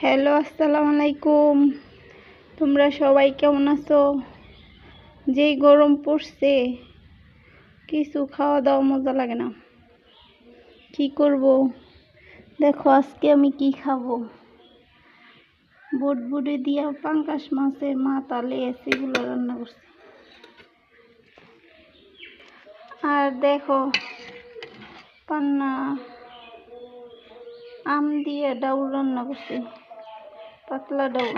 Hello, আসসালামু আলাইকুম। তোমরা সবাই কেমন আছো? যেই গরম পড়ছে, কিছু খাওয়া দাওয়া মজা লাগে না। কি করব? দেখো আজকে আমি কি খাবো। বুটবুটে দিয়া পাঙ্গাস মাছের মাথা লেজ এগুলো রান্না করছি। আর দেখো পান্না আম দিয়ে ডাউল রান্না করছি, পাতলা ডাউল।